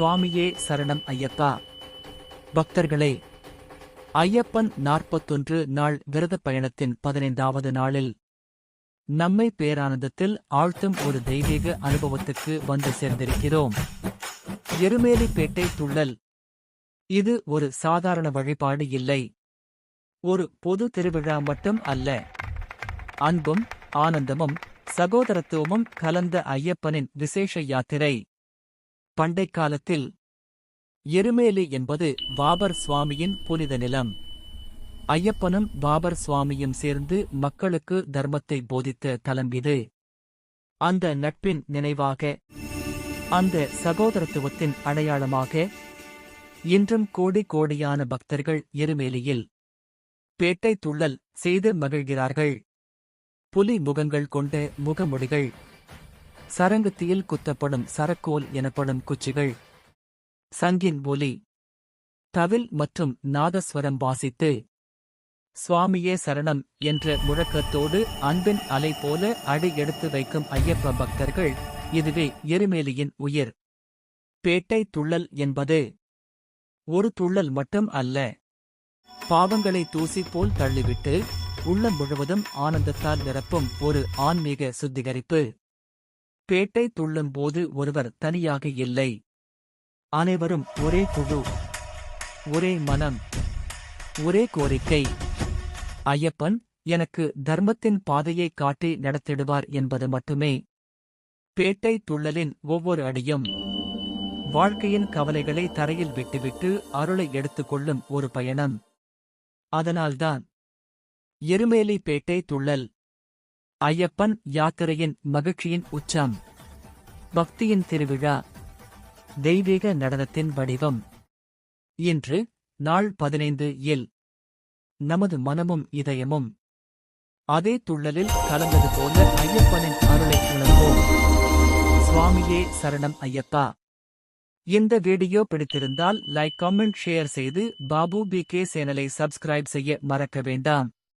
சுவாமியே சரணம் ஐயப்பா. பக்தர்களே, ஐயப்பன் 41 நாள் விரதப் பயணத்தின் 15வது நாளில் நம்மை பேரானந்தத்தில் ஆழ்த்தும் ஒரு தெய்வீக அனுபவத்துக்கு வந்து சேர்ந்திருக்கிறோம். எருமேலிப்பேட்டை துள்ளல். இது ஒரு சாதாரண வழிபாடு இல்லை. ஒரு பொது திருவிழா மட்டும் அல்ல. அன்பும் ஆனந்தமும் சகோதரத்துவமும் கலந்த ஐயப்பனின் விசேஷ யாத்திரை. பண்டைக்காலத்தில் எருமேலி என்பது பாபர் சுவாமியின் புனித நிலம். ஐயப்பனும் பாபர் சுவாமியும் சேர்ந்து மக்களுக்கு தர்மத்தை போதித்த தலம் இது. அந்த நட்பின் நினைவாக, அந்த சகோதரத்துவத்தின் அடையாளமாக இன்றும் கோடி கோடியான பக்தர்கள் எருமேலியில் பேட்டை துள்ளல் செய்து மகிழ்கிறார்கள். புலி முகங்கள் கொண்ட முகமுடிகள், சரங்குத்தியில் குத்தப்படும் சரக்கோல் எனப்படும் குச்சிகள், சங்கின் ஒலி, தவில் மற்றும் நாதஸ்வரம் வாசித்து சுவாமியே சரணம் என்ற முழக்கத்தோடு அன்பின் அலை போல அடி எடுத்து வைக்கும் ஐயப்ப பக்தர்கள். இதுவே எருமேலியின் உயிர். பேட்டை துள்ளல் என்பது ஒரு துள்ளல் மட்டும் அல்ல. பாவங்களை தூசி போல் தள்ளிவிட்டு உள்ளம் முழுவதும் ஆனந்தத்தால் நிரப்பும் ஒரு ஆன்மீக சுத்திகரிப்பு. பேட்டை துள்ளும் போது ஒருவர் தனியாக இல்லை. அனைவரும் ஒரே குழு, ஒரே மனம், ஒரே கோரிக்கை. ஐயப்பன் எனக்கு தர்மத்தின் பாதையை காட்டி நடத்திடுவார் என்பது மட்டுமே. பேட்டை துள்ளலின் ஒவ்வொரு அடியும் வாழ்க்கையின் கவலைகளை தரையில் விட்டுவிட்டு அருளை எடுத்துக்கொள்ளும் ஒரு பயணம். அதனால்தான் எருமேலி பேட்டை துள்ளல் ஐயப்பன் யாத்திரையின் மகிழ்ச்சியின் உச்சம். பக்தியின் திருவிழா, தெய்வீக நடனத்தின் வடிவம். இன்று நாள் 15 இல் நமது மனமும் இதயமும் அதே துள்ளலில் கலந்தது போல ஐயப்பனின் அருளை உணர்வோம். சுவாமியே சரணம் ஐயப்பா. இந்த வீடியோ பிடித்திருந்தால் லைக், கமெண்ட், ஷேர் செய்து பாபு BK சேனலை சப்ஸ்கிரைப் செய்ய மறக்க வேண்டாம்.